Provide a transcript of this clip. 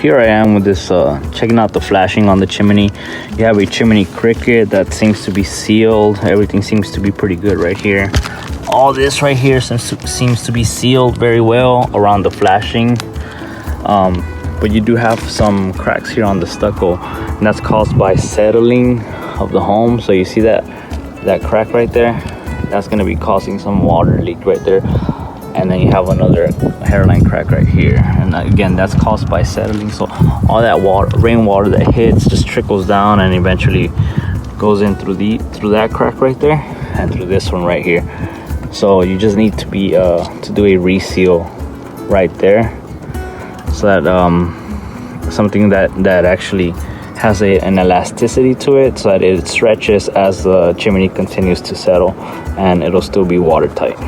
here I am with this checking out the flashing on the chimney. You have a chimney cricket that seems to be sealed. Everything seems to be pretty good right here. All this right here seems to be sealed very well around the flashing, but you do have some cracks here on the stucco, and that's caused by settling of the home. So you see that crack right there, that's going to be causing some water leak right there. And then you have another hairline crack right here, and again, that's caused by settling. So all that rainwater that hits just trickles down and eventually goes in through that crack right there and through this one right here. So you just need to be to do a reseal right there, so that something that actually has an elasticity to it, so that it stretches as the chimney continues to settle, and it'll still be watertight.